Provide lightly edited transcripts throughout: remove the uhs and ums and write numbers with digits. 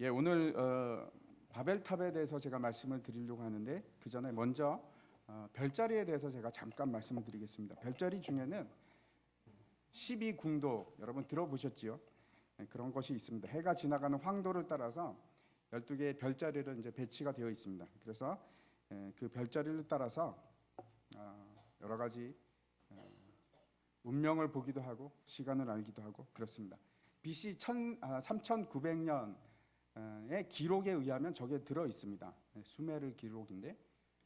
예, 오늘 바벨탑에 대해서 제가 말씀을 드리려고 하는데 그 전에 먼저 별자리에 대해서 제가 잠깐 말씀을 드리겠습니다. 별자리 중에는 12궁도 여러분 들어보셨지요? 예, 그런 것이 있습니다. 해가 지나가는 황도를 따라서 12개의 별자리를 이제 배치가 되어 있습니다. 그래서 그 별자리를 따라서 여러 가지 운명을 보기도 하고 시간을 알기도 하고 그렇습니다. BC 3900년의 기록에 의하면 저게 들어 있습니다. 수메르 기록인데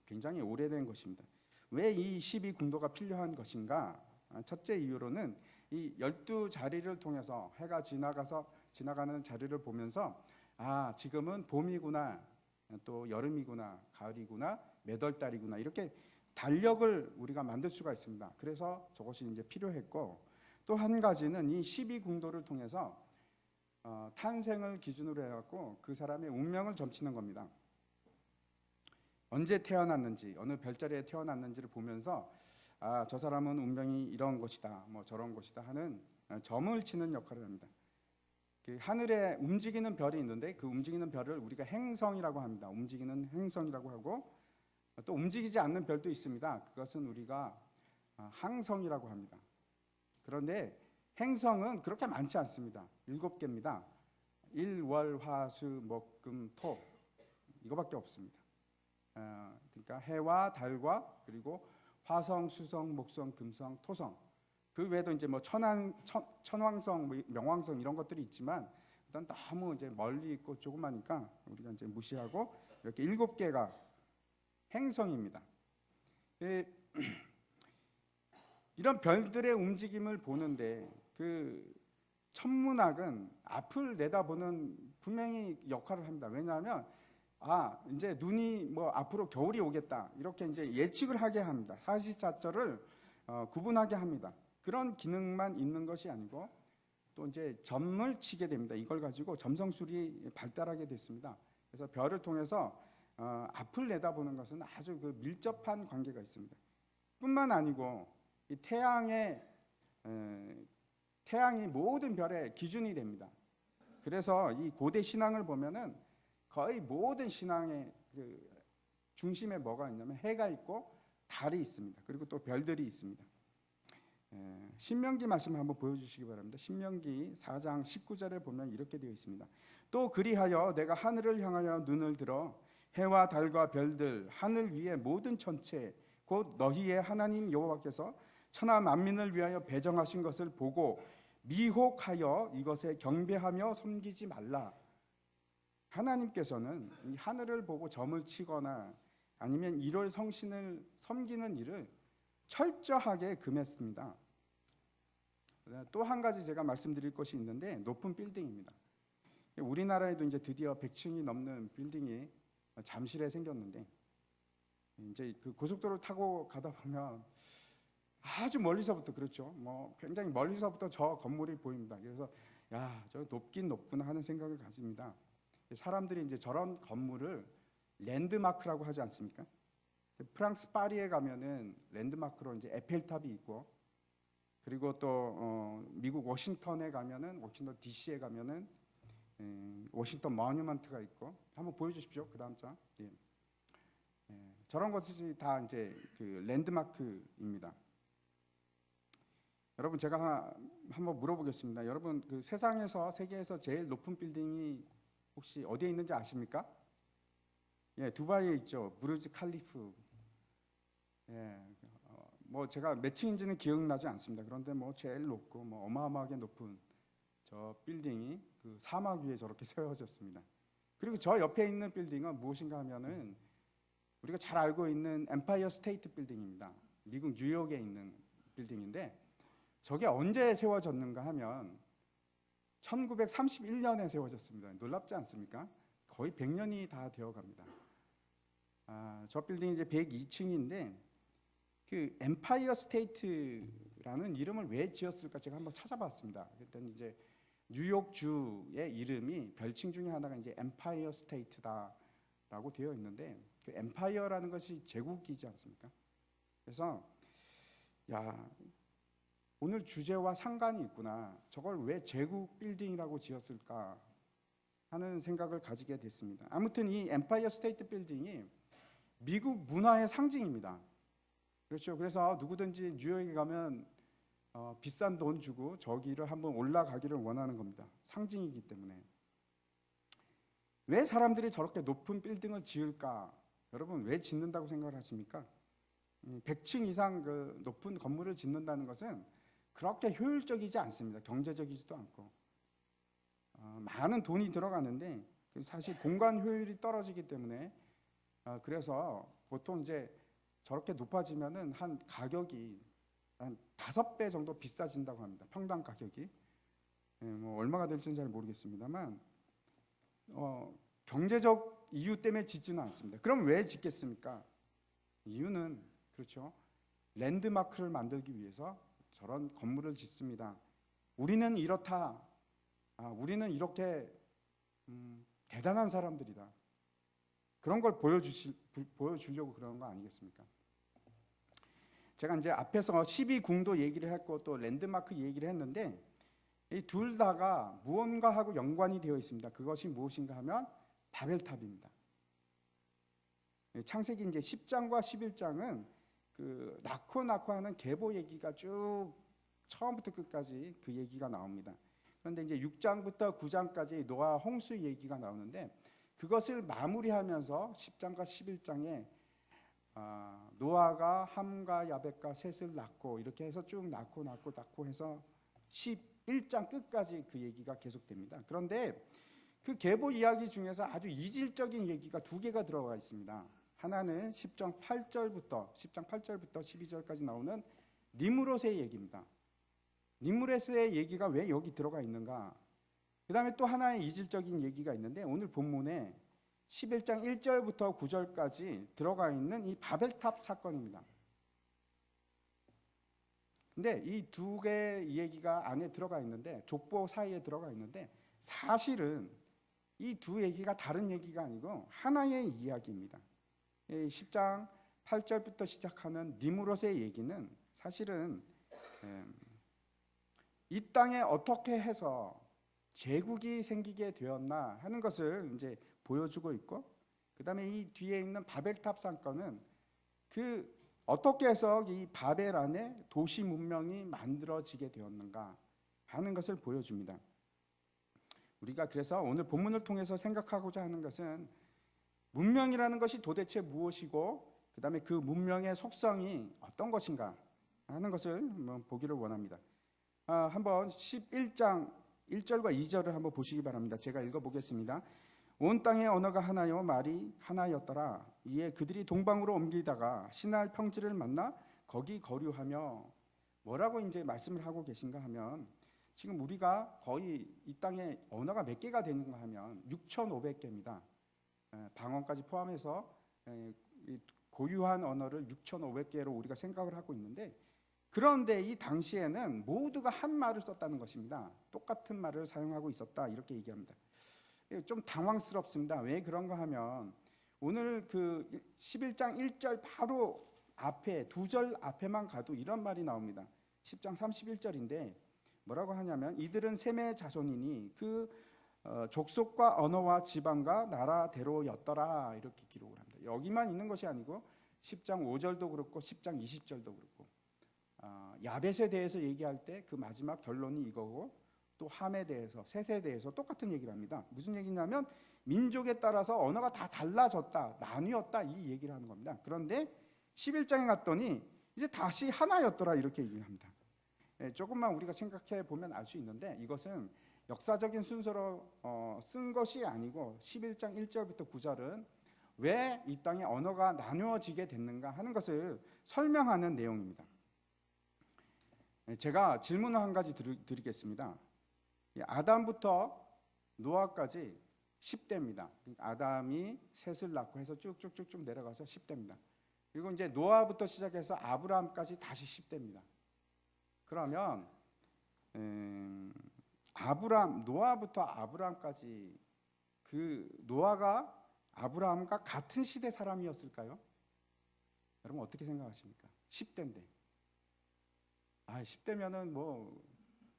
굉장히 오래된 것입니다. 왜 이 12궁도가 필요한 것인가? 첫째 이유로는 이 12자리를 통해서 해가 지나가는 자리를 보면서 지금은 봄이구나, 또 여름이구나, 가을이구나, 몇 월달이구나 이렇게 달력을 우리가 만들 수가 있습니다. 그래서 저것이 이제 필요했고, 또 한 가지는 이 12궁도를 통해서 탄생을 기준으로 해갖고 그 사람의 운명을 점치는 겁니다. 언제 태어났는지, 어느 별자리에 태어났는지를 보면서 저 사람은 운명이 이런 것이다, 뭐 저런 것이다 하는 점을 치는 역할을 합니다. 그 하늘에 움직이는 별이 있는데 그 움직이는 별을 우리가 행성이라고 합니다. 움직이는 행성이라고 하고, 또 움직이지 않는 별도 있습니다. 그것은 우리가 항성이라고 합니다. 그런데 행성은 그렇게 많지 않습니다. 7개입니다. 일, 월, 화, 수, 목, 금, 토 이거밖에 없습니다. 그러니까 해와 달과 그리고 화성, 수성, 목성, 금성, 토성, 그 외에도 이제 뭐 천왕성, 명왕성 이런 것들이 있지만 일단 너무 이제 멀리 있고 조그마니까 우리가 이제 무시하고 이렇게 7개가 행성입니다. 이런 별들의 움직임을 보는데 그 천문학은 앞을 내다보는 분명히 역할을 합니다. 왜냐하면 이제 눈이 뭐 앞으로 겨울이 오겠다 이렇게 이제 예측을 하게 합니다. 사시사철을 구분하게 합니다. 그런 기능만 있는 것이 아니고 또 이제 점을 치게 됩니다. 이걸 가지고 점성술이 발달하게 됐습니다. 그래서 별을 통해서 앞을 내다보는 것은 아주 그 밀접한 관계가 있습니다. 뿐만 아니고 이 태양이 모든 별의 기준이 됩니다. 그래서 이 고대 신앙을 보면은 거의 모든 신앙의 그 중심에 뭐가 있냐면 해가 있고 달이 있습니다. 그리고 또 별들이 있습니다. 신명기 말씀을 한번 보여주시기 바랍니다. 신명기 4장 19절에 보면 이렇게 되어 있습니다. 또 그리하여 내가 하늘을 향하여 눈을 들어 해와 달과 별들, 하늘 위의 모든 천체, 곧 너희의 하나님 여호와께서 천하 만민을 위하여 배정하신 것을 보고 미혹하여 이것에 경배하며 섬기지 말라. 하나님께서는 이 하늘을 보고 점을 치거나 아니면 이럴 성신을 섬기는 일을 철저하게 금했습니다. 또 한 가지 제가 말씀드릴 것이 있는데 높은 빌딩입니다. 우리나라에도 이제 드디어 100층이 넘는 빌딩이 잠실에 생겼는데 이제 그 고속도로 타고 가다 보면 아주 멀리서부터 그렇죠. 뭐 굉장히 멀리서부터 저 건물이 보입니다. 그래서 저 높긴 높구나 하는 생각을 가집니다. 사람들이 이제 저런 건물을 랜드마크라고 하지 않습니까? 프랑스 파리에 가면은 랜드마크로 이제 에펠탑이 있고, 그리고 또 미국 워싱턴에 가면은 워싱턴 DC에 가면은 워싱턴 모뉴먼트가 있고, 한번 보여주십시오. 그 다음 장. 저런 것이 다 이제 그 랜드마크입니다. 여러분 제가 한번 물어보겠습니다. 여러분 그 세계에서 제일 높은 빌딩이 혹시 어디에 있는지 아십니까? 두바이에 있죠. 부르즈 칼리프. 뭐 제가 몇 층인지는 기억나지 않습니다. 그런데 뭐 제일 높고 뭐 어마어마하게 높은 저 빌딩이 그 사막 위에 저렇게 세워졌습니다. 그리고 저 옆에 있는 빌딩은 무엇인가 하면은 우리가 잘 알고 있는 엠파이어 스테이트 빌딩입니다. 미국 뉴욕에 있는 빌딩인데 저게 언제 세워졌는가 하면 1931년에 세워졌습니다. 놀랍지 않습니까? 거의 100년이 다 되어 갑니다. 저 빌딩이 이제 102층인데 그 엠파이어 스테이트라는 이름을 왜 지었을까 제가 한번 찾아봤습니다. 그랬더니 이제 뉴욕주의 이름이 별칭 중에 하나가 이제 엠파이어 스테이트다라고 되어 있는데 그 엠파이어라는 것이 제국이지 않습니까? 그래서 오늘 주제와 상관이 있구나. 저걸 왜 제국 빌딩이라고 지었을까? 하는 생각을 가지게 됐습니다. 아무튼 이 엠파이어 스테이트 빌딩이 미국 문화의 상징입니다. 그렇죠. 그래서 누구든지 뉴욕에 가면 비싼 돈 주고 저기를 한번 올라가기를 원하는 겁니다. 상징이기 때문에. 왜 사람들이 저렇게 높은 빌딩을 지을까? 여러분 왜 짓는다고 생각을 하십니까? 100층 이상 그 높은 건물을 짓는다는 것은 그렇게 효율적이지 않습니다. 경제적이지도 않고 많은 돈이 들어가는데 사실 공간 효율이 떨어지기 때문에 그래서 보통 이제 저렇게 높아지면은 한 가격이 한 5배 정도 비싸진다고 합니다. 평당 가격이. 뭐 얼마가 될지는 잘 모르겠습니다만 경제적 이유 때문에 짓지는 않습니다. 그럼 왜 짓겠습니까? 이유는 그렇죠. 랜드마크를 만들기 위해서 저런 건물을 짓습니다. 우리는 이렇다. 우리는 이렇게 대단한 사람들이다. 그런 걸 보여주려고 그러는 거 아니겠습니까? 제가 이제 앞에서 12궁도 얘기를 했고 또 랜드마크 얘기를 했는데 이 둘 다가 무언가하고 연관이 되어 있습니다. 그것이 무엇인가 하면 바벨탑입니다. 창세기 이제 10장과 11장은 그 낳고 하는 계보 얘기가 쭉 처음부터 끝까지 그 얘기가 나옵니다. 그런데 이제 6장부터 9장까지 노아 홍수 얘기가 나오는데 그것을 마무리하면서 10장과 11장에 노아가 함과 야벳과 셋을 낳고 이렇게 해서 쭉 낳고 해서 11장 끝까지 그 얘기가 계속됩니다. 그런데 그 계보 이야기 중에서 아주 이질적인 얘기가 2개가 들어가 있습니다. 하나는 10장 8절부터 12절까지 나오는 니므롯의 얘기입니다. 니므롯의 얘기가 왜 여기 들어가 있는가? 그 다음에 또 하나의 이질적인 얘기가 있는데 오늘 본문에 11장 1절부터 9절까지 들어가 있는 이 바벨탑 사건입니다. 근데 이 2개의 얘기가 안에 들어가 있는데 족보 사이에 들어가 있는데 사실은 이 2 얘기가 다른 얘기가 아니고 하나의 이야기입니다. 10장 8절부터 시작하는 니므롯의 얘기는 사실은 이 땅에 어떻게 해서 제국이 생기게 되었나 하는 것을 이제 보여주고 있고, 그 다음에 이 뒤에 있는 바벨탑 사건은 그 어떻게 해서 이 바벨 안에 도시 문명이 만들어지게 되었는가 하는 것을 보여줍니다. 우리가 그래서 오늘 본문을 통해서 생각하고자 하는 것은 문명이라는 것이 도대체 무엇이고 그 다음에 그 문명의 속성이 어떤 것인가 하는 것을 한번 보기를 원합니다. 한번 11장 1절과 2절을 한번 보시기 바랍니다. 제가 읽어보겠습니다. 온 땅의 언어가 하나요 말이 하나였더라. 이에 그들이 동방으로 옮기다가 시날 평지를 만나 거기 거류하며, 뭐라고 이제 말씀을 하고 계신가 하면 지금 우리가 거의 이 땅에 언어가 몇 개가 되는가 하면 6,500개입니다. 방언까지 포함해서 고유한 언어를 6,500개로 우리가 생각을 하고 있는데, 그런데 이 당시에는 모두가 한 말을 썼다는 것입니다. 똑같은 말을 사용하고 있었다 이렇게 얘기합니다. 좀 당황스럽습니다. 왜 그런가 하면 오늘 그 11장 1절 바로 앞에 2절 앞에만 가도 이런 말이 나옵니다. 10장 31절인데 뭐라고 하냐면 이들은 셈의 자손이니 그 족속과 언어와 지방과 나라대로였더라 이렇게 기록을 합니다. 여기만 있는 것이 아니고 10장 5절도 그렇고 10장 20절도 그렇고 야벳에 대해서 얘기할 때 그 마지막 결론이 이거고, 또 함에 대해서 셋에 대해서 똑같은 얘기를 합니다. 무슨 얘기냐면 민족에 따라서 언어가 다 달라졌다, 나뉘었다 이 얘기를 하는 겁니다. 그런데 11장에 갔더니 이제 다시 하나였더라 이렇게 얘기합니다. 조금만 우리가 생각해 보면 알 수 있는데 이것은 역사적인 순서로 쓴 것이 아니고 11장 1절부터 9절은 왜 이 땅에 언어가 나누어지게 됐는가 하는 것을 설명하는 내용입니다. 제가 질문을 한 가지 드리겠습니다. 아담부터 노아까지 10대입니다. 아담이 셋을 낳고 해서 쭉쭉쭉쭉 내려가서 10대입니다. 그리고 이제 노아부터 시작해서 아브라함까지 다시 10대입니다. 그러면 노아부터 아브라함까지 그 노아가 아브라함과 같은 시대 사람이었을까요? 여러분 어떻게 생각하십니까? 10대인데. 10대면은 뭐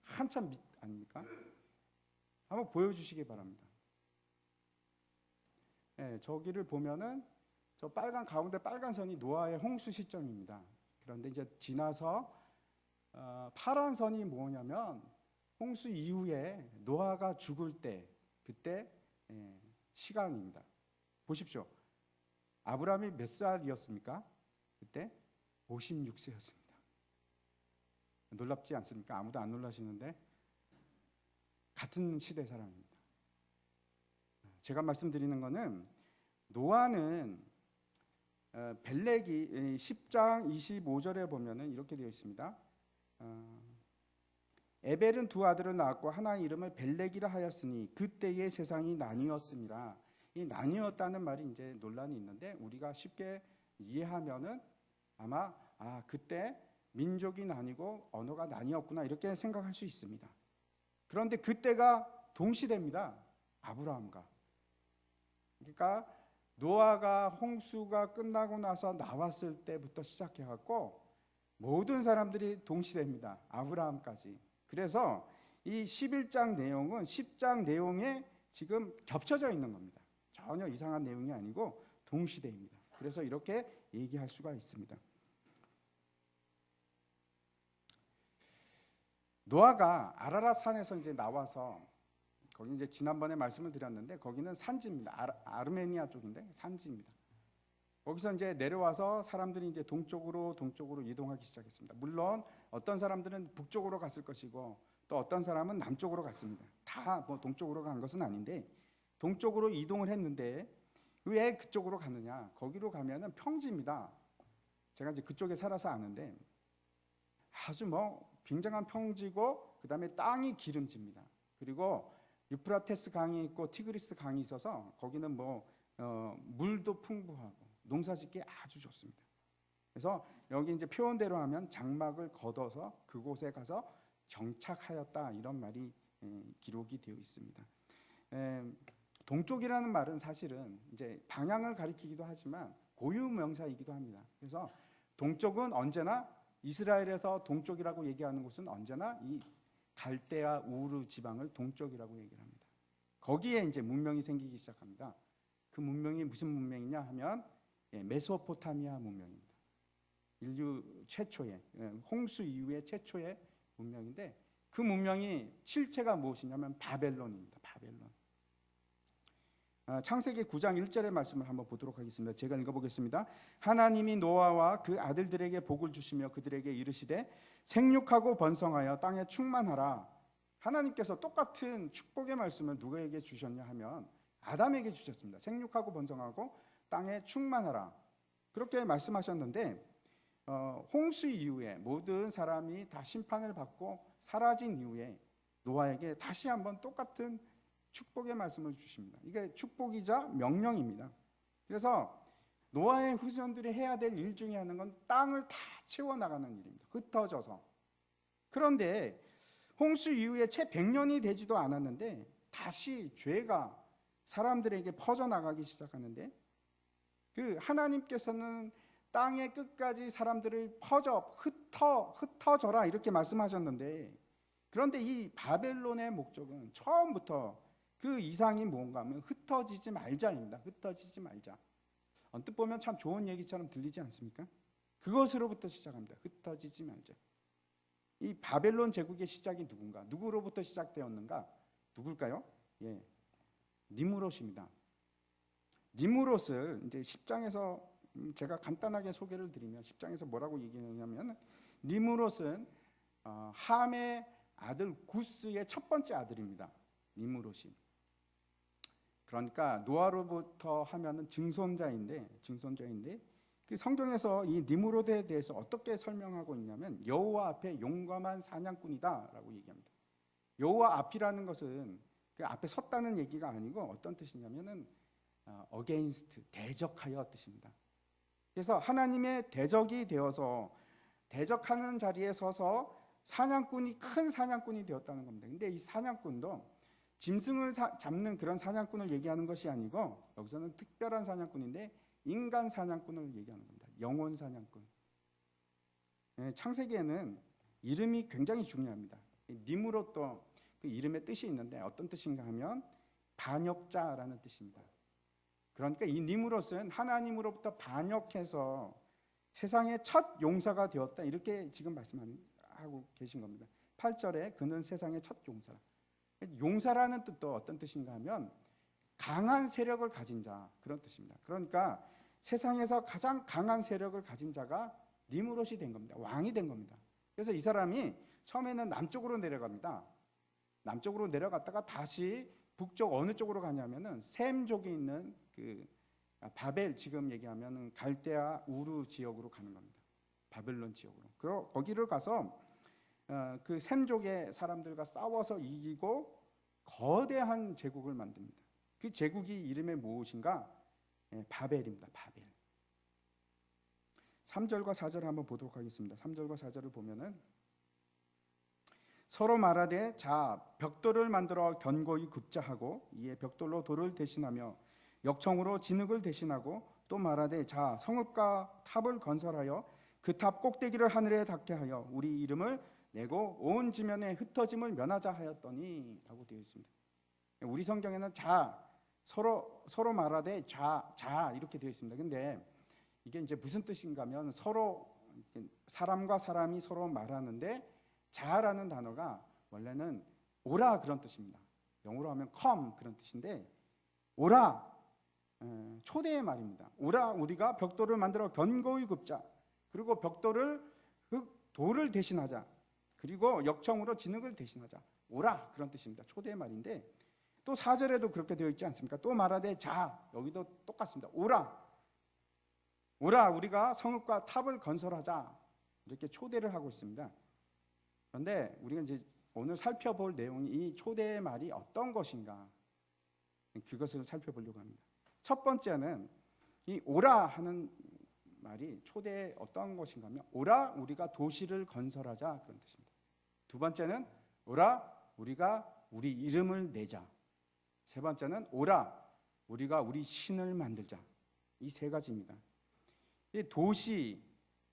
한참 밑 아닙니까? 한번 보여주시기 바랍니다. 저기를 보면은 저 빨간 가운데 빨간 선이 노아의 홍수 시점입니다. 그런데 이제 지나서 파란 선이 뭐냐면 홍수 이후에 노아가 죽을 때 그때 시간입니다. 보십시오. 아브라함이 몇 살이었습니까? 그때 56세였습니다. 놀랍지 않습니까? 아무도 안 놀라시는데 같은 시대 사람입니다. 제가 말씀드리는 것은 노아는 벨렉이 10장 25절에 보면은 이렇게 되어 있습니다. 에벨은 두 아들을 낳았고 하나의 이름을 벨렉이라 하였으니 그때의 세상이 나뉘었습니다. 이 나뉘었다는 말이 이제 논란이 있는데 우리가 쉽게 이해하면은 아마 그때 민족이 나뉘고 언어가 나뉘었구나 이렇게 생각할 수 있습니다. 그런데 그때가 동시대입니다. 아브라함과. 그러니까 노아가 홍수가 끝나고 나서 나왔을 때부터 시작해 갖고 모든 사람들이 동시대입니다. 아브라함까지. 그래서 이 11장 내용은 10장 내용에 지금 겹쳐져 있는 겁니다. 전혀 이상한 내용이 아니고 동시대입니다. 그래서 이렇게 얘기할 수가 있습니다. 노아가 아라랏 산에서 이제 나와서 거기 이제 지난번에 말씀을 드렸는데 거기는 산지입니다. 아르메니아 쪽인데 산지입니다. 거기서 이제 내려와서 사람들이 이제 동쪽으로 이동하기 시작했습니다. 물론 어떤 사람들은 북쪽으로 갔을 것이고 또 어떤 사람은 남쪽으로 갔습니다. 다 뭐 동쪽으로 간 것은 아닌데 동쪽으로 이동을 했는데 왜 그쪽으로 갔느냐? 거기로 가면은 평지입니다. 제가 이제 그쪽에 살아서 아는데 아주 뭐 굉장한 평지고 그다음에 땅이 기름집니다. 그리고 유프라테스 강이 있고 티그리스 강이 있어서 거기는 물도 풍부하고 농사짓기 아주 좋습니다. 그래서 여기 이제 표현대로 하면 장막을 걷어서 그곳에 가서 정착하였다 이런 말이 기록이 되어 있습니다. 동쪽이라는 말은 사실은 이제 방향을 가리키기도 하지만 고유 명사이기도 합니다. 그래서 동쪽은 언제나 이스라엘에서 동쪽이라고 얘기하는 곳은 언제나 이 갈대아 우르 지방을 동쪽이라고 얘기를 합니다. 거기에 이제 문명이 생기기 시작합니다. 그 문명이 무슨 문명이냐 하면 메소포타미아 문명입니다. 인류 최초의 홍수 이후의 최초의 문명인데 그 문명이 실체가 무엇이냐면 바벨론입니다. 바벨론. 창세기 9장 1절의 말씀을 한번 보도록 하겠습니다. 제가 읽어보겠습니다. 하나님이 노아와 그 아들들에게 복을 주시며 그들에게 이르시되 생육하고 번성하여 땅에 충만하라. 하나님께서 똑같은 축복의 말씀을 누구에게 주셨냐 하면 아담에게 주셨습니다. 생육하고 번성하고 땅에 충만하라. 그렇게 말씀하셨는데 홍수 이후에 모든 사람이 다 심판을 받고 사라진 이후에 노아에게 다시 한번 똑같은 축복의 말씀을 주십니다. 이게 축복이자 명령입니다. 그래서 노아의 후손들이 해야 될 일 중에 하나는 땅을 다 채워나가는 일입니다. 흩어져서. 그런데 홍수 이후에 채 100년이 되지도 않았는데 다시 죄가 사람들에게 퍼져나가기 시작하는데 그 하나님께서는 땅의 끝까지 사람들을 흩어져라 이렇게 말씀하셨는데 그런데 이 바벨론의 목적은 처음부터 그 이상이 뭔가 하면 흩어지지 말자입니다. 흩어지지 말자. 언뜻 보면 참 좋은 얘기처럼 들리지 않습니까? 그것으로부터 시작합니다. 흩어지지 말자. 이 바벨론 제국의 시작이 누군가? 누구로부터 시작되었는가? 누굴까요? 니무롯입니다. 니무롯을 이제 10장에서 제가 간단하게 소개를 드리면 10장에서 뭐라고 얘기하냐면 니무롯은 함의 아들 구스의 첫 번째 아들입니다. 니무롯이. 그러니까 노아로부터 하면은 증손자인데 그 성경에서 이 니무롯에 대해서 어떻게 설명하고 있냐면 여호와 앞에 용감한 사냥꾼이다라고 얘기합니다. 여호와 앞이라는 것은 그 앞에 섰다는 얘기가 아니고 어떤 뜻이냐면은 against 대적하여 뜻입니다. 그래서 하나님의 대적이 되어서 대적하는 자리에 서서 큰 사냥꾼이 되었다는 겁니다. 근데 이 사냥꾼도 짐승을 잡는 그런 사냥꾼을 얘기하는 것이 아니고 여기서는 특별한 사냥꾼인데 인간 사냥꾼을 얘기하는 겁니다. 영혼 사냥꾼. 창세기에는 이름이 굉장히 중요합니다. 니무롯도 그 이름의 뜻이 있는데 어떤 뜻인가 하면 반역자라는 뜻입니다. 그러니까 이 니무롯은 하나님으로부터 반역해서 세상의 첫 용사가 되었다, 이렇게 지금 말씀하고 계신 겁니다. 8절에 그는 세상의 첫 용사라. 용사라는 뜻도 어떤 뜻인가 하면 강한 세력을 가진 자, 그런 뜻입니다. 그러니까 세상에서 가장 강한 세력을 가진 자가 니무롯이 된 겁니다. 왕이 된 겁니다. 그래서 이 사람이 처음에는 남쪽으로 내려갑니다. 남쪽으로 내려갔다가 다시 북쪽 어느 쪽으로 가냐면은 셈족에 있는 그 바벨, 지금 얘기하면은 갈대아 우르 지역으로 가는 겁니다. 바벨론 지역으로. 그리고 거기를 가서 그 셈족의 사람들과 싸워서 이기고 거대한 제국을 만듭니다. 그 제국이 이름이 무엇인가? 바벨입니다. 바벨. 3절과 4절을 한번 보도록 하겠습니다. 3절과 4절을 보면은 서로 말하되 자 벽돌을 만들어 견고히 굽자 하고 이에 벽돌로 돌을 대신하며 역청으로 진흙을 대신하고 또 말하되 자 성읍과 탑을 건설하여 그 탑 꼭대기를 하늘에 닿게 하여 우리 이름을 내고 온 지면에 흩어짐을 면하자 하였더니 라고 되어 있습니다. 우리 성경에는 자 서로 말하되 자 이렇게 되어 있습니다. 근데 이게 이제 무슨 뜻인가 하면 서로 사람과 사람이 서로 말하는데 자라는 단어가 원래는 오라 그런 뜻입니다. 영어로 하면 come 그런 뜻인데 오라 초대의 말입니다. 오라 우리가 벽돌을 만들어 견고히 굽자. 그리고 벽돌을 돌을 대신하자. 그리고 역청으로 진흙을 대신하자. 오라 그런 뜻입니다. 초대의 말인데 또 4절에도 그렇게 되어 있지 않습니까? 또 말하되 자 여기도 똑같습니다. 오라 우리가 성읍과 탑을 건설하자. 이렇게 초대를 하고 있습니다. 그런데 우리가 이제 오늘 살펴볼 내용이 이 초대의 말이 어떤 것인가, 그것을 살펴보려고 합니다. 첫 번째는 이 오라 하는 말이 초대에 어떤 것인가 하면 오라 우리가 도시를 건설하자 그런 뜻입니다. 두 번째는 오라 우리가 우리 이름을 내자. 세 번째는 오라 우리가 우리 신을 만들자. 이 세 가지입니다. 이 도시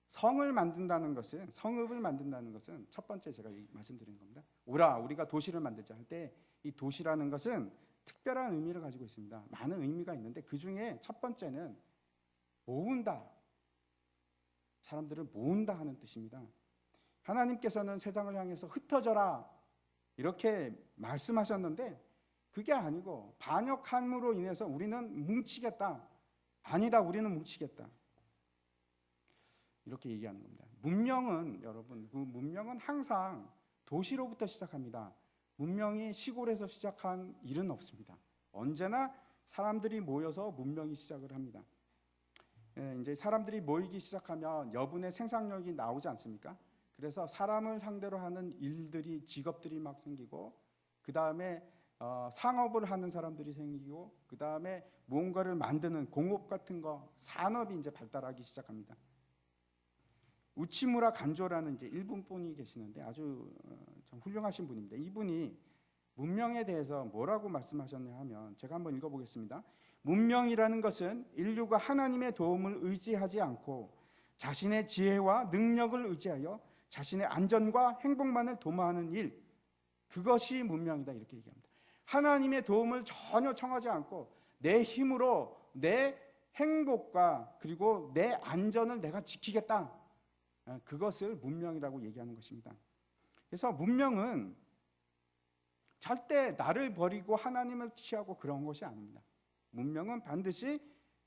성을 만든다는 것은, 성읍을 만든다는 것은 첫 번째 제가 말씀드린 겁니다. 오라 우리가 도시를 만들자 할 때 이 도시라는 것은 특별한 의미를 가지고 있습니다. 많은 의미가 있는데 그 중에 첫 번째는 모은다, 사람들을 모은다 하는 뜻입니다. 하나님께서는 세상을 향해서 흩어져라 이렇게 말씀하셨는데 그게 아니고 반역함으로 인해서 우리는 뭉치겠다, 아니다 우리는 뭉치겠다 이렇게 얘기하는 겁니다. 문명은 여러분, 그 문명은 항상 도시로부터 시작합니다. 문명이 시골에서 시작한 일은 없습니다. 언제나 사람들이 모여서 문명이 시작을 합니다. 이제 사람들이 모이기 시작하면 여분의 생산력이 나오지 않습니까? 그래서 사람을 상대로 하는 일들이, 직업들이 막 생기고, 그 다음에 상업을 하는 사람들이 생기고, 그 다음에 무언가를 만드는 공업 같은 거, 산업이 이제 발달하기 시작합니다. 우치무라 간조라는 이제 일본 분이 계시는데 아주 좀 훌륭하신 분입니다. 이분이 문명에 대해서 뭐라고 말씀하셨냐 하면 제가 한번 읽어보겠습니다. 문명이라는 것은 인류가 하나님의 도움을 의지하지 않고 자신의 지혜와 능력을 의지하여 자신의 안전과 행복만을 도모하는 일, 그것이 문명이다 이렇게 얘기합니다. 하나님의 도움을 전혀 청하지 않고 내 힘으로 내 행복과 그리고 내 안전을 내가 지키겠다, 그것을 문명이라고 얘기하는 것입니다. 그래서 문명은 절대 나를 버리고 하나님을 취하고 그런 것이 아닙니다. 문명은 반드시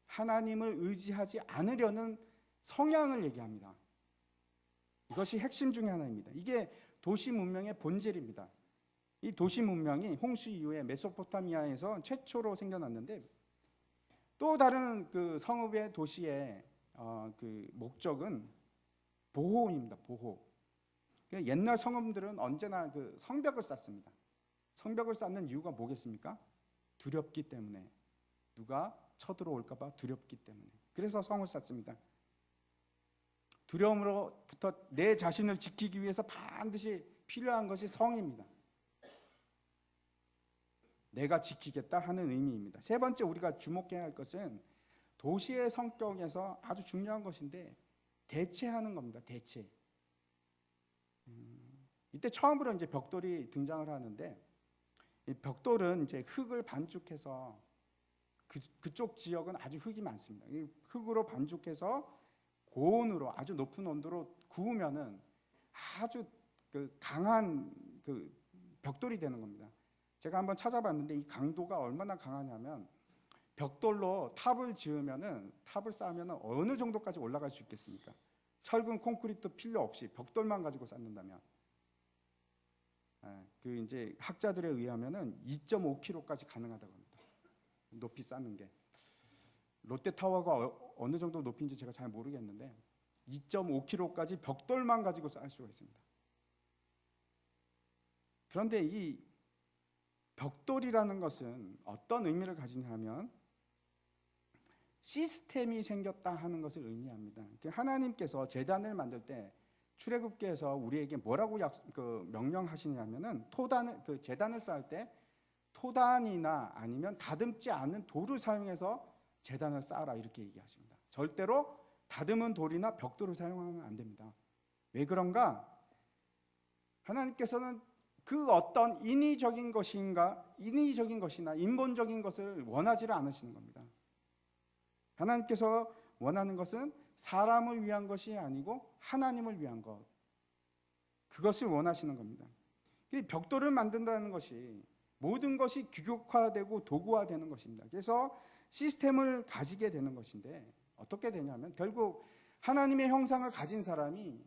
하나님을 의지하지 않으려는 성향을 얘기합니다. 이것이 핵심 중에 하나입니다. 이게 도시 문명의 본질입니다. 이 도시 문명이 홍수 이후에 메소포타미아에서 최초로 생겨났는데 또 다른 그 성읍의 도시의 그 목적은 보호입니다. 보호. 옛날 성읍들은 언제나 그 성벽을 쌓습니다. 성벽을 쌓는 이유가 뭐겠습니까? 두렵기 때문에, 누가 쳐들어올까 봐 두렵기 때문에. 그래서 성을 쌓습니다. 두려움으로부터 내 자신을 지키기 위해서 반드시 필요한 것이 성입니다. 내가 지키겠다 하는 의미입니다. 세 번째 우리가 주목해야 할 것은 도시의 성격에서 아주 중요한 것인데 대체하는 겁니다. 대체. 이때 처음으로 이제 벽돌이 등장을 하는데 이 벽돌은 이제 흙을 반죽해서 그쪽 지역은 아주 흙이 많습니다. 이 흙으로 반죽해서 고온으로 아주 높은 온도로 구우면은 아주 그 강한 그 벽돌이 되는 겁니다. 제가 한번 찾아봤는데 이 강도가 얼마나 강하냐면 벽돌로 탑을 지으면은 탑을 쌓으면은 어느 정도까지 올라갈 수 있겠습니까? 철근 콘크리트 필요 없이 벽돌만 가지고 쌓는다면, 그 이제 학자들에 의하면은 2.5km까지 가능하다고 합니다. 높이 쌓는 게. 롯데타워가 어느 정도 높이인지 제가 잘 모르겠는데 2.5km까지 벽돌만 가지고 쌓을 수가 있습니다. 그런데 이 벽돌이라는 것은 어떤 의미를 가지냐면 시스템이 생겼다 하는 것을 의미합니다. 하나님께서 제단을 만들 때 출애굽기에서 우리에게 뭐라고 명령하시냐면은 그 제단을 쌓을 때 토단이나 아니면 다듬지 않은 돌을 사용해서 제단을 쌓아라 이렇게 얘기하십니다. 절대로 다듬은 돌이나 벽돌을 사용하면 안 됩니다. 왜 그런가? 하나님께서는 그 어떤 인위적인 것이나 인본적인 것을 원하지를 않으시는 겁니다. 하나님께서 원하는 것은 사람을 위한 것이 아니고 하나님을 위한 것, 그것을 원하시는 겁니다. 벽돌을 만든다는 것이 모든 것이 규격화되고 도구화되는 것입니다. 그래서 시스템을 가지게 되는 것인데 어떻게 되냐면 결국 하나님의 형상을 가진 사람이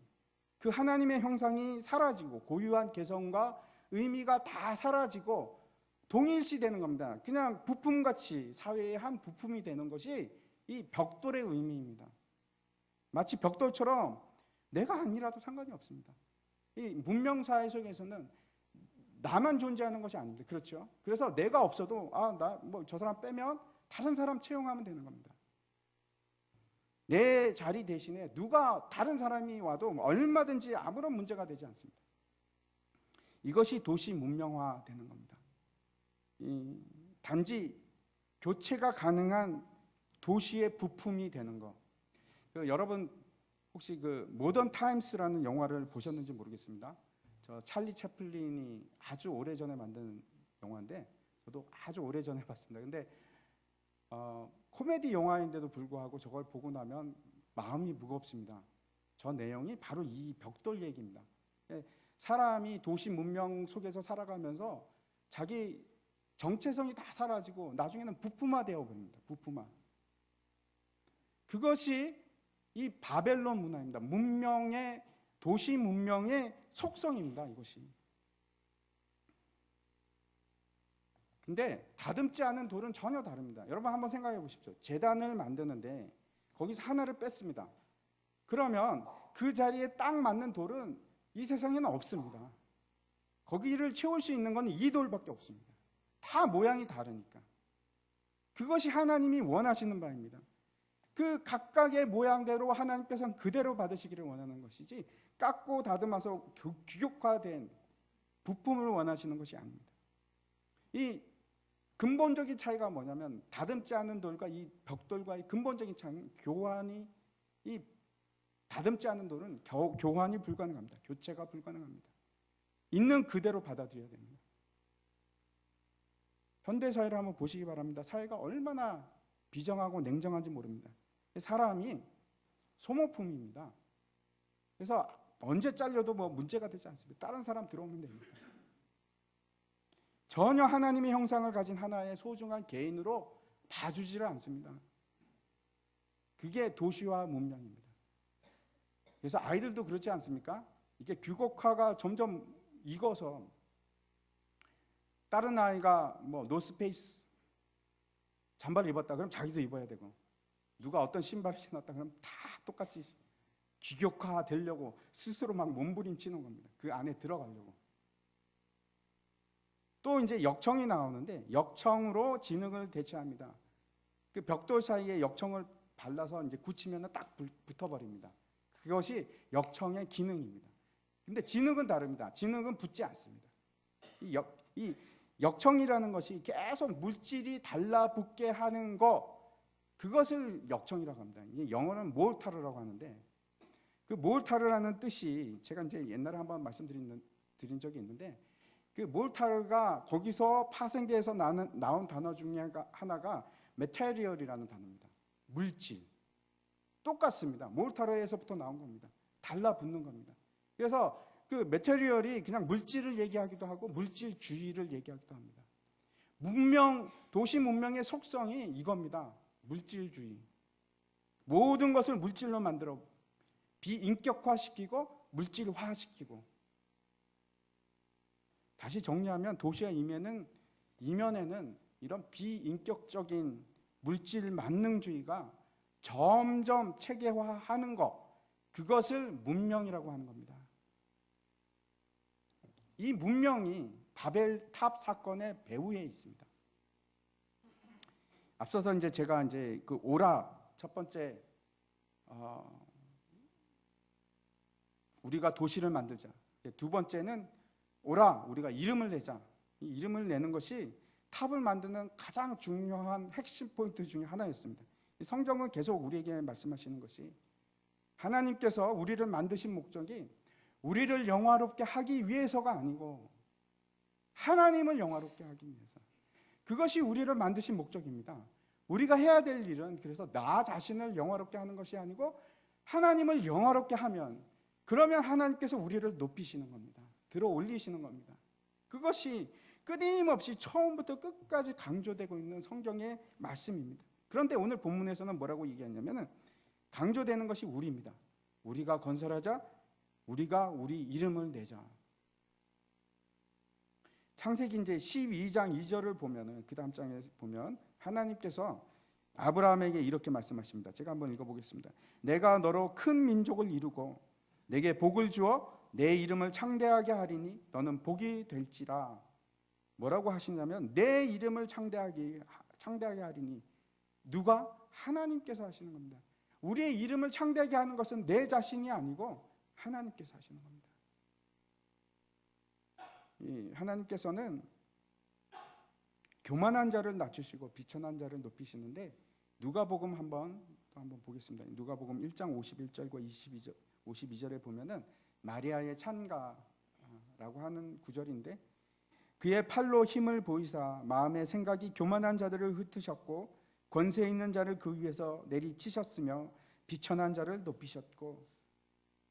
그 하나님의 형상이 사라지고 고유한 개성과 의미가 다 사라지고 동일시되는 겁니다. 그냥 부품같이 사회의 한 부품이 되는 것이 이 벽돌의 의미입니다. 마치 벽돌처럼 내가 아니라도 상관이 없습니다. 이 문명사회 속에서는 나만 존재하는 것이 아닙니다. 그렇죠? 그래서 내가 없어도 저 사람 빼면 다른 사람 채용하면 되는 겁니다. 내 자리 대신에 누가 다른 사람이 와도 얼마든지 아무런 문제가 되지 않습니다. 이것이 도시 문명화되는 겁니다. 단지 교체가 가능한 도시의 부품이 되는 것. 여러분 혹시 그 모던 타임스라는 영화를 보셨는지 모르겠습니다. 저 찰리 채플린이 아주 오래전에 만든 영화인데 저도 아주 오래전에 봤습니다. 근데 코미디 영화인데도 불구하고 저걸 보고 나면 마음이 무겁습니다. 저 내용이 바로 이 벽돌 얘기입니다. 사람이 도시 문명 속에서 살아가면서 자기 정체성이 다 사라지고 나중에는 부품화되어 버립니다. 부품화. 그것이 이 바벨론 문화입니다. 도시 문명의 속성입니다. 이것이. 근데 다듬지 않은 돌은 전혀 다릅니다. 여러분 한번 생각해 보십시오. 제단을 만드는데 거기서 하나를 뺐습니다. 그러면 그 자리에 딱 맞는 돌은 이 세상에는 없습니다. 거기를 채울 수 있는 건 이 돌밖에 없습니다. 다 모양이 다르니까. 그것이 하나님이 원하시는 바입니다. 그 각각의 모양대로 하나님께서는 그대로 받으시기를 원하는 것이지 깎고 다듬어서 규격화된 부품을 원하시는 것이 아닙니다. 이 근본적인 차이가 뭐냐면 다듬지 않은 돌과 이 벽돌과의 근본적인 차이는 이 다듬지 않은 돌은 교환이 불가능합니다. 교체가 불가능합니다. 있는 그대로 받아들여야 됩니다. 현대사회를 한번 보시기 바랍니다. 사회가 얼마나 비정하고 냉정한지 모릅니다. 사람이 소모품입니다. 그래서 언제 잘려도 문제가 되지 않습니다. 다른 사람 들어오면 됩니다. 전혀 하나님의 형상을 가진 하나의 소중한 개인으로 봐주지를 않습니다. 그게 도시화 문명입니다. 그래서 아이들도 그렇지 않습니까? 이게 규격화가 점점 익어서 다른 아이가 노스페이스 잠바를 입었다 그럼 자기도 입어야 되고 누가 어떤 신발을 신었다 그럼 다 똑같이 규격화 되려고 스스로 막 몸부림치는 겁니다. 그 안에 들어가려고. 또 이제 역청이 나오는데 역청으로 진흙을 대체합니다. 그 벽돌 사이에 역청을 발라서 이제 굳히면 딱 붙어버립니다. 그것이 역청의 기능입니다. 근데 진흙은 다릅니다. 진흙은 붙지 않습니다. 이 역청이라는 것이 계속 물질이 달라붙게 하는 그것을 역청이라고 합니다. 이게 영어로는 몰타르라고 하는데 그 몰타르라는 뜻이 제가 이제 옛날에 한번 말씀드린 적이 있는데 그 몰타르가 거기서 파생돼서 나온 단어 중에 하나가 메테리얼이라는 단어입니다. 물질. 똑같습니다. 모르타르에서부터 나온 겁니다. 달라붙는 겁니다. 그래서 그 메테리얼이 그냥 물질을 얘기하기도 하고 물질주의를 얘기하기도 합니다. 도시 문명의 속성이 이겁니다. 물질주의. 모든 것을 물질로 만들어 비인격화시키고 물질화시키고. 다시 정리하면 도시의 이면에는 이런 비인격적인 물질 만능주의가 점점 체계화하는 것, 그것을 문명이라고 하는 겁니다. 이 문명이 바벨탑 사건의 배후에 있습니다. 앞서서 제가 그 오라 첫 번째 우리가 도시를 만들자. 두 번째는 오라 우리가 이름을 내자. 이 이름을 내는 것이 탑을 만드는 가장 중요한 핵심 포인트 중에 하나였습니다. 성경은 계속 우리에게 말씀하시는 것이 하나님께서 우리를 만드신 목적이 우리를 영화롭게 하기 위해서가 아니고 하나님을 영화롭게 하기 위해서. 그것이 우리를 만드신 목적입니다. 우리가 해야 될 일은 그래서 나 자신을 영화롭게 하는 것이 아니고 하나님을 영화롭게 하면, 그러면 하나님께서 우리를 높이시는 겁니다. 들어 올리시는 겁니다. 그것이 끊임없이 처음부터 끝까지 강조되고 있는 성경의 말씀입니다. 그런데 오늘 본문에서는 뭐라고 얘기하냐면은 강조되는 것이 우리입니다. 우리가 건설하자, 우리가 우리 이름을 내자. 창세기 12장 2절을 보면은 그 다음 장에 보면 하나님께서 아브라함에게 이렇게 말씀하십니다. 제가 한번 읽어보겠습니다. 내가 너로 큰 민족을 이루고 내게 복을 주어 내 이름을 창대하게 하리니 너는 복이 될지라. 뭐라고 하시냐면 내 이름을 창대하게 하리니. 누가? 하나님께서 하시는 겁니다. 우리의 이름을 창대하게 하는 것은 내 자신이 아니고 하나님께서 하시는 겁니다. 하나님께서는 교만한 자를 낮추시고 비천한 자를 높이시는데, 누가복음 한번 보겠습니다. 누가복음 1장 51절과 52절에 보면은 마리아의 찬가라고 하는 구절인데, 그의 팔로 힘을 보이사 마음의 생각이 교만한 자들을 흩으셨고 권세 있는 자를 그 위에서 내리치셨으며 비천한 자를 높이셨고.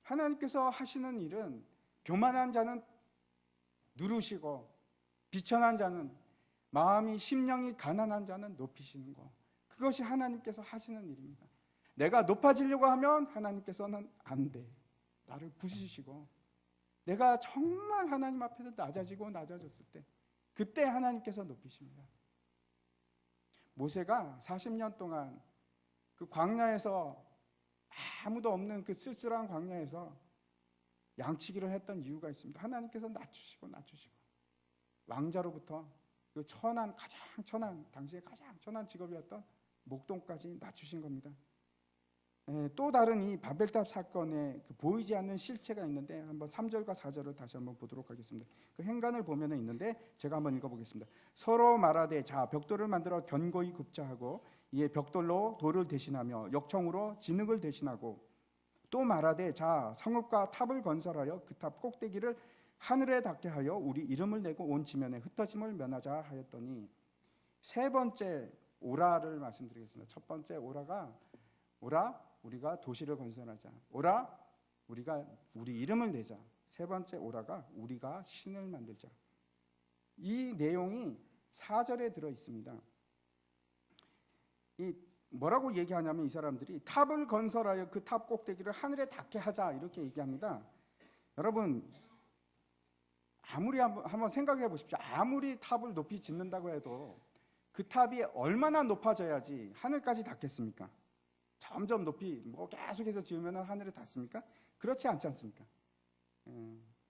하나님께서 하시는 일은 교만한 자는 누르시고 비천한 자는, 마음이 심령이 가난한 자는 높이시는 것. 그것이 하나님께서 하시는 일입니다. 내가 높아지려고 하면 하나님께서는 안 돼. 나를 부수시고, 내가 정말 하나님 앞에서 낮아졌을 때 그때 하나님께서 높이십니다. 모세가 40년 동안 그 광야에서, 아무도 없는 그 쓸쓸한 광야에서 양치기를 했던 이유가 있습니다. 하나님께서 낮추시고 왕자로부터 그 당시에 가장 천한 직업이었던 목동까지 낮추신 겁니다. 또 다른 이 바벨탑 사건에 그 보이지 않는 실체가 있는데, 한번 3절과 4절을 다시 한번 보도록 하겠습니다. 그 행간을 보면은 있는데 제가 한번 읽어보겠습니다. 서로 말하되 자 벽돌을 만들어 견고히 굽자하고 이에 벽돌로 돌을 대신하며 역청으로 진흙을 대신하고, 또 말하되 자 성읍과 탑을 건설하여 그 탑 꼭대기를 하늘에 닿게 하여 우리 이름을 내고 온 지면에 흩어짐을 면하자 하였더니, 세 번째 오라를 말씀드리겠습니다. 첫 번째 오라가 오라 우리가 도시를 건설하자. 오라 우리가 우리 이름을 내자. 세 번째 오라가 우리가 신을 만들자. 이 내용이 4절에 들어 있습니다. 이 뭐라고 얘기하냐면, 이 사람들이 탑을 건설하여 그 탑 꼭대기를 하늘에 닿게 하자 이렇게 얘기합니다. 여러분 아무리 한번 생각해 보십시오. 아무리 탑을 높이 짓는다고 해도 그 탑이 얼마나 높아져야지 하늘까지 닿겠습니까? 점점 높이 계속해서 지으면 하늘에 닿습니까? 그렇지 않지 않습니까?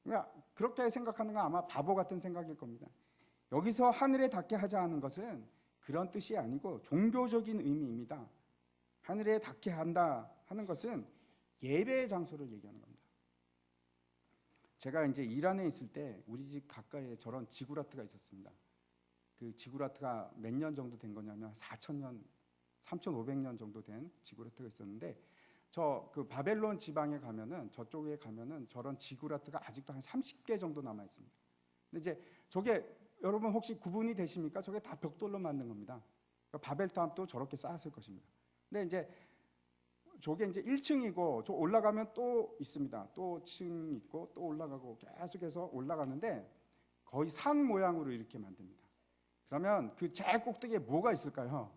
그러니까 그렇게 생각하는 건 아마 바보 같은 생각일 겁니다. 여기서 하늘에 닿게 하자 하는 것은 그런 뜻이 아니고 종교적인 의미입니다. 하늘에 닿게 한다 하는 것은 예배의 장소를 얘기하는 겁니다. 제가 이란에 있을 때 우리 집 가까이에 저런 지구라트가 있었습니다. 그 지구라트가 몇 년 정도 된 거냐면 3,500년 정도 된 지구라트가 있었는데, 저 그 바벨론 지방에 가면은, 저쪽에 가면은 저런 지구라트가 아직도 한 30개 정도 남아 있습니다. 근데 저게 여러분 혹시 구분이 되십니까? 저게 다 벽돌로 만든 겁니다. 바벨탑도 저렇게 쌓았을 것입니다. 근데 이제 저게 이제 1층이고 저 올라가면 또 있습니다. 또 층 있고 또 올라가고 계속해서 올라가는데 거의 산 모양으로 이렇게 만듭니다. 그러면 그 제일 꼭대기에 뭐가 있을까요?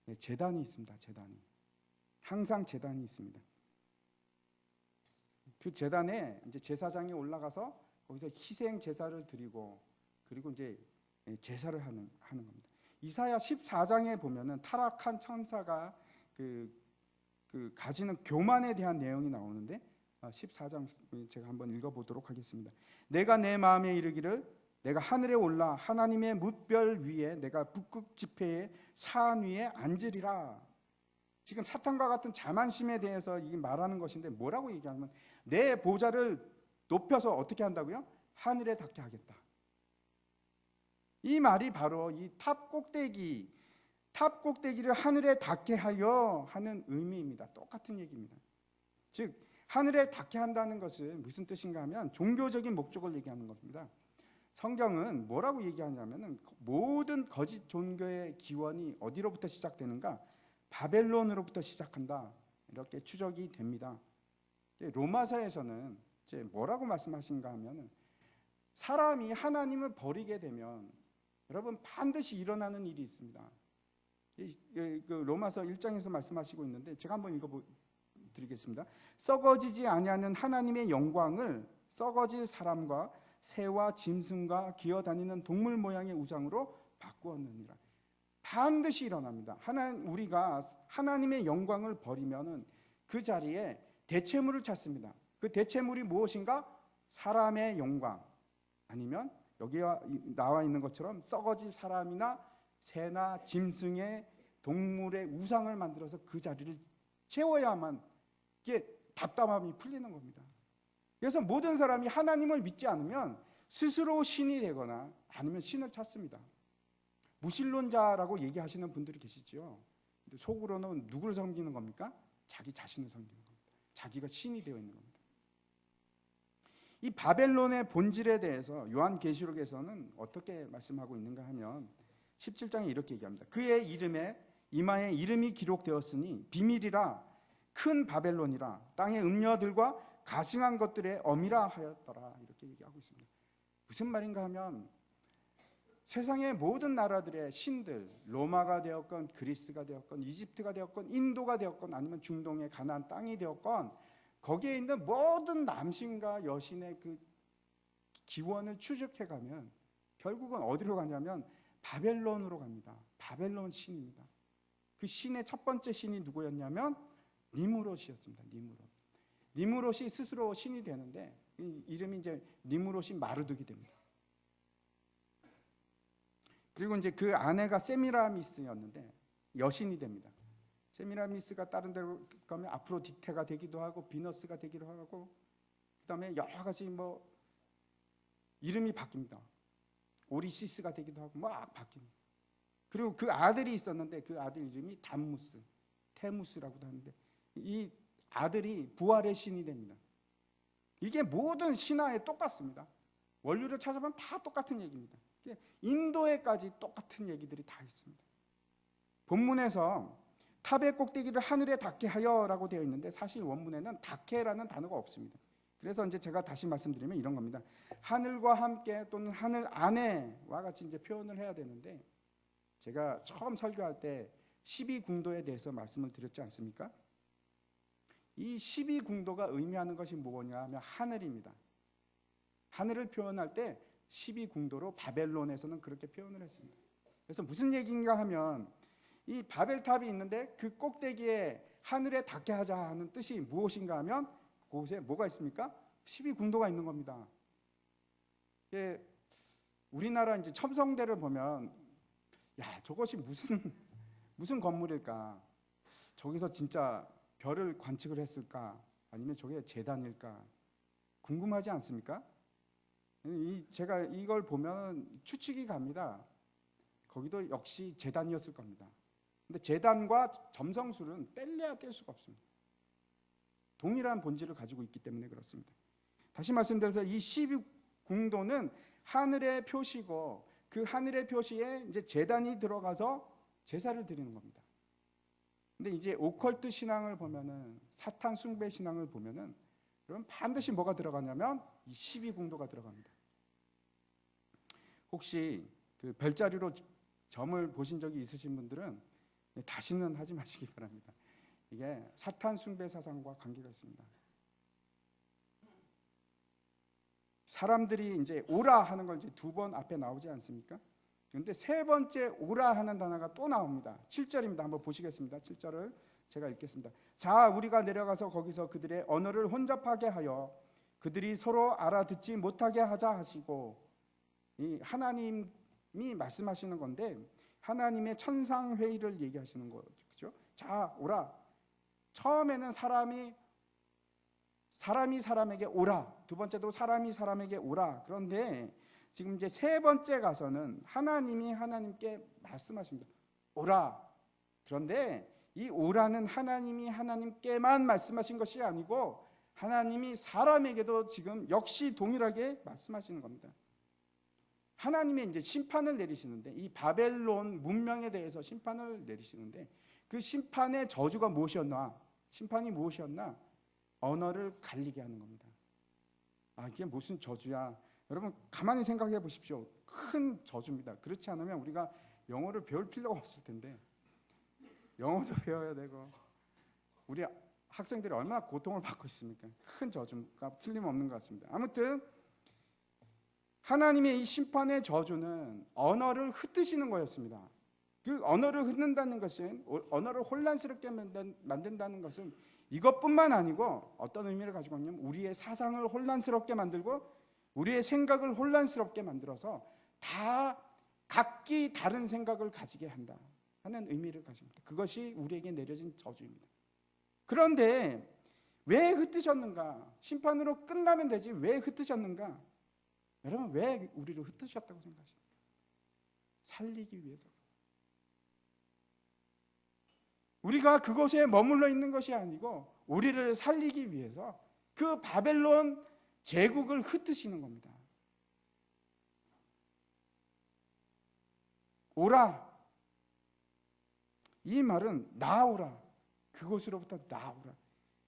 네, 제단이 있습니다. 제단이. 항상 제단이 있습니다. 그 제단에 이제 제사장이 올라가서 거기서 희생 제사를 드리고 그리고 이제 제사를 하는 겁니다. 이사야 14장에 보면은 타락한 천사가 그 가지는 교만에 대한 내용이 나오는데 14장 제가 한번 읽어보도록 하겠습니다. 내가 내 마음에 이르기를 내가 하늘에 올라 하나님의 뭇별 위에 내가 북극 지폐의 산 위에 앉으리라. 지금 사탄과 같은 자만심에 대해서 이 말하는 것인데 뭐라고 얘기하면 내 보좌를 높여서 어떻게 한다고요? 하늘에 닿게 하겠다. 이 말이 바로 이 탑 꼭대기를 하늘에 닿게 하여 하는 의미입니다. 똑같은 얘기입니다. 즉 하늘에 닿게 한다는 것은 무슨 뜻인가 하면 종교적인 목적을 얘기하는 겁니다. 성경은 뭐라고 얘기하냐면 모든 거짓 종교의 기원이 어디로부터 시작되는가? 바벨론으로부터 시작한다. 이렇게 추적이 됩니다. 로마서에서는 이제 뭐라고 말씀하신가 하면 사람이 하나님을 버리게 되면 여러분 반드시 일어나는 일이 있습니다. 그 로마서 1장에서 말씀하시고 있는데 제가 한번 읽어드리겠습니다. 썩어지지 아니하는 하나님의 영광을 썩어질 사람과 새와 짐승과 기어다니는 동물 모양의 우상으로 바꾸었느니라. 반드시 일어납니다. 우리가 하나님의 영광을 버리면은 그 자리에 대체물을 찾습니다. 그 대체물이 무엇인가? 사람의 영광 아니면 여기 나와 있는 것처럼 썩어질 사람이나 새나 짐승의 동물의 우상을 만들어서 그 자리를 채워야만 이게 답답함이 풀리는 겁니다. 그래서 모든 사람이 하나님을 믿지 않으면 스스로 신이 되거나 아니면 신을 찾습니다. 무신론자라고 얘기하시는 분들이 계시죠. 근데 속으로는 누구를 섬기는 겁니까? 자기 자신을 섬기는 겁니다. 자기가 신이 되어 있는 겁니다. 이 바벨론의 본질에 대해서 요한계시록에서는 어떻게 말씀하고 있는가 하면 17장에 이렇게 얘기합니다. 그의 이름에 이마에 이름이 기록되었으니 비밀이라 큰 바벨론이라 땅의 음녀들과 가증한 것들의 어미라 하였더라. 이렇게 얘기하고 있습니다. 무슨 말인가 하면 세상의 모든 나라들의 신들, 로마가 되었건 그리스가 되었건 이집트가 되었건 인도가 되었건 아니면 중동의 가나안 땅이 되었건 거기에 있는 모든 남신과 여신의 그 기원을 추적해가면 결국은 어디로 가냐면 바벨론으로 갑니다. 바벨론 신입니다. 그 신의 첫 번째 신이 누구였냐면 니무롯이었습니다. 니무롯이 스스로 신이 되는데 이름이 이제 니무롯이 마르둑이 됩니다. 그리고 이제 그 아내가 세미라미스였는데 여신이 됩니다. 세미라미스가 다른 데로 가면 아프로디테가 되기도 하고 비너스가 되기도 하고 그다음에 여러 가지 뭐 이름이 바뀝니다. 오리시스가 되기도 하고 막 바뀝니다. 그리고 그 아들이 있었는데 그 아들 이름이 담무스, 테무스라고도 하는데 이 아들이 부활의 신이 됩니다. 이게 모든 신화에 똑같습니다. 원류를 찾아보면 다 똑같은 얘기입니다. 인도에까지 똑같은 얘기들이 다 있습니다. 본문에서 탑의 꼭대기를 하늘에 닿게 하여라고 되어 있는데 사실 원문에는 닿게라는 단어가 없습니다. 그래서 이제 제가 다시 말씀드리면 이런 겁니다. 하늘과 함께 또는 하늘 안에와 같이 이제 표현을 해야 되는데 제가 처음 설교할 때 12궁도에 대해서 말씀을 드렸지 않습니까? 이 12궁도가 의미하는 것이 뭐냐 하면 하늘입니다. 하늘을 표현할 때 12궁도로 바벨론에서는 그렇게 표현을 했습니다. 그래서 무슨 얘기인가 하면 이 바벨탑이 있는데 그 꼭대기에 하늘에 닿게 하자 하는 뜻이 무엇인가 하면 그곳에 뭐가 있습니까? 12궁도가 있는 겁니다. 예, 우리나라 이제 첨성대를 보면 야 저것이 무슨 건물일까? 저기서 진짜 별을 관측을 했을까? 아니면 저게 제단일까? 궁금하지 않습니까? 제가 이걸 보면 추측이 갑니다. 거기도 역시 제단이었을 겁니다. 근데 제단과 점성술은 뗄래야 뗄 수가 없습니다. 동일한 본질을 가지고 있기 때문에 그렇습니다. 다시 말씀드려서 이 12궁도는 하늘의 표시고 그 하늘의 표시에 이제 제단이 들어가서 제사를 드리는 겁니다. 근데 이제 오컬트 신앙을 보면은, 사탄 숭배 신앙을 보면은, 그럼 반드시 뭐가 들어가냐면 이 12궁도가 들어갑니다. 혹시 그 별자리로 점을 보신 적이 있으신 분들은 다시는 하지 마시기 바랍니다. 이게 사탄 숭배 사상과 관계가 있습니다. 사람들이 이제 오라 하는 걸 이제 2번 앞에 나오지 않습니까? 그런데 3번째 오라 하는 단어가 또 나옵니다. 7절입니다. 한번 보시겠습니다. 7절을 제가 읽겠습니다. 자, 우리가 내려가서 거기서 그들의 언어를 혼잡하게 하여 그들이 서로 알아듣지 못하게 하자 하시고, 이 하나님이 말씀하시는 건데 하나님의 천상회의를 얘기하시는 거죠. 그렇죠? 자, 오라. 처음에는 사람이 사람에게 오라. 2번째도 사람이 사람에게 오라. 그런데 지금 이제 3번째 가서는 하나님이 하나님께 말씀하십니다. 오라. 그런데 이 오라는 하나님이 하나님께만 말씀하신 것이 아니고 하나님이 사람에게도 지금 역시 동일하게 말씀하시는 겁니다. 하나님의 이제 심판을 내리시는데, 이 바벨론 문명에 대해서 심판을 내리시는데, 그 심판의 저주가 무엇이었나? 심판이 무엇이었나? 언어를 갈리게 하는 겁니다. 아, 이게 무슨 저주야? 여러분 가만히 생각해 보십시오. 큰 저주입니다. 그렇지 않으면 우리가 영어를 배울 필요가 없을 텐데, 영어도 배워야 되고, 우리 학생들이 얼마나 고통을 받고 있습니까? 큰 저주가 틀림없는 것 같습니다. 아무튼 하나님의 이 심판의 저주는 언어를 흩으시는 거였습니다. 그 언어를 흩는다는 것은, 언어를 혼란스럽게 만든다는 것은 이것뿐만 아니고 어떤 의미를 가지고 있냐면 우리의 사상을 혼란스럽게 만들고 우리의 생각을 혼란스럽게 만들어서 다 각기 다른 생각을 가지게 한다 하는 의미를 가집니다. 그것이 우리에게 내려진 저주입니다. 그런데 왜 흩으셨는가? 심판으로 끝나면 되지 왜 흩으셨는가? 여러분 왜 우리를 흩으셨다고 생각하십니까? 살리기 위해서. 우리가 그곳에 머물러 있는 것이 아니고 우리를 살리기 위해서 그 바벨론 제국을 흩으시는 겁니다. 오라. 이 말은 나오라. 그곳으로부터 나오라.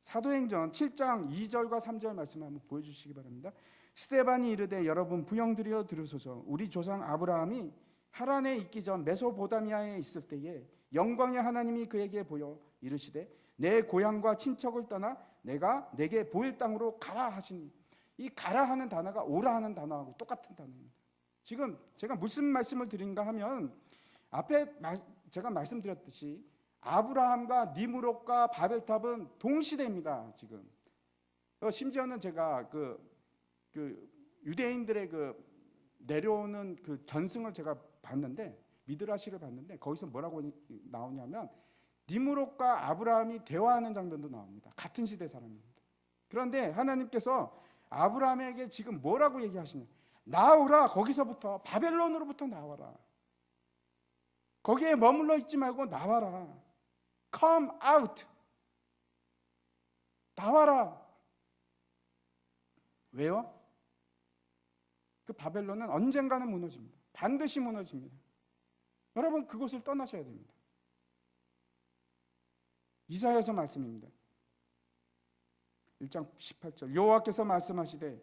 사도행전 7장 2절과 3절 말씀을 한번 보여주시기 바랍니다. 스데반이 이르되 여러분 부형들이여 들으소서. 우리 조상 아브라함이 하란에 있기 전 메소포타미아에 있을 때에 영광의 하나님이 그에게 보여 이르시되 내 고향과 친척을 떠나 내가 내게 보일 땅으로 가라 하시니, 이 가라 하는 단어가 오라 하는 단어하고 똑같은 단어입니다. 지금 제가 무슨 말씀을 드린가 하면 앞에 제가 말씀드렸듯이 아브라함과 니므롯과 바벨탑은 동시대입니다. 지금 심지어는 제가 그 유대인들의 그 내려오는 그 전승을 제가 봤는데, 미드라시를 봤는데 거기서 뭐라고 나오냐면 니므롯과 아브라함이 대화하는 장면도 나옵니다. 같은 시대 사람입니다. 그런데 하나님께서 아브라함에게 지금 뭐라고 얘기하시냐? 나오라. 거기서부터 바벨론으로부터 나와라. 거기에 머물러 있지 말고 나와라. Come out. 나와라. 왜요? 그 바벨론은 언젠가는 무너집니다. 반드시 무너집니다. 여러분 그곳을 떠나셔야 됩니다. 이사야서 말씀입니다. 1장 18절 여호와께서 말씀하시되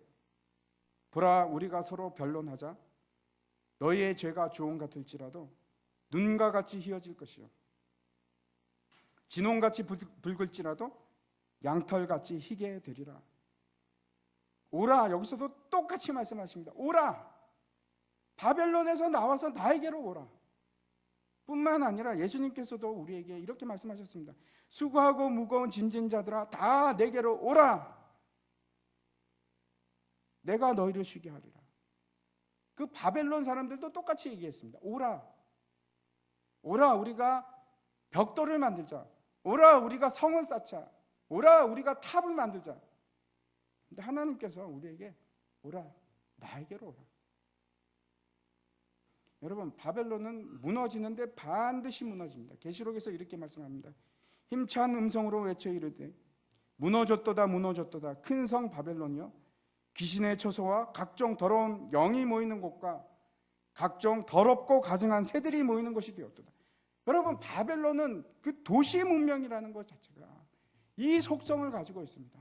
보라 우리가 서로 변론하자. 너희의 죄가 주홍 같을지라도 눈과 같이 희어질 것이요 진홍같이 붉을지라도 양털같이 희게 되리라. 오라. 여기서도 똑같이 말씀하십니다. 오라. 바벨론에서 나와서 나에게로 오라. 뿐만 아니라 예수님께서도 우리에게 이렇게 말씀하셨습니다. 수고하고 무거운 짐진 자들아 다 내게로 오라. 내가 너희를 쉬게 하리라. 그 바벨론 사람들도 똑같이 얘기했습니다. 오라. 오라 우리가 벽돌을 만들자. 오라 우리가 성을 쌓자. 오라 우리가 탑을 만들자. 근데 하나님께서 우리에게 오라. 나에게로 오라. 여러분 바벨론은 무너지는데 반드시 무너집니다. 계시록에서 이렇게 말씀합니다. 힘찬 음성으로 외쳐 이르되 무너졌도다 무너졌도다 큰 성 바벨론이여 귀신의 처소와 각종 더러운 영이 모이는 곳과 각종 더럽고 가증한 새들이 모이는 곳이 되었도다. 여러분, 바벨론은 그 도시 문명이라는 것 자체가 이 속성을 가지고 있습니다.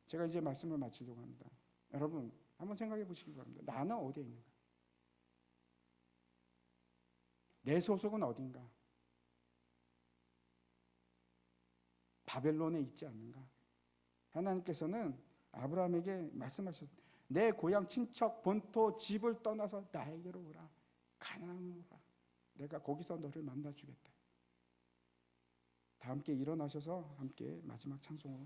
제가 이제 말씀을 마치려고 합니다. 여러분, 한번 생각해 보시기 바랍니다. 나는 어디에 있는가? 내 소속은 어딘가? 바벨론에 있지 않는가? 하나님께서는 아브라함에게 말씀하셨습니다. 내 고향, 친척, 본토, 집을 떠나서 나에게로 오라. 가나안으로 오라. 내가 거기서 너를 만나주겠다. 다 함께 일어나셔서 함께 마지막 찬송으로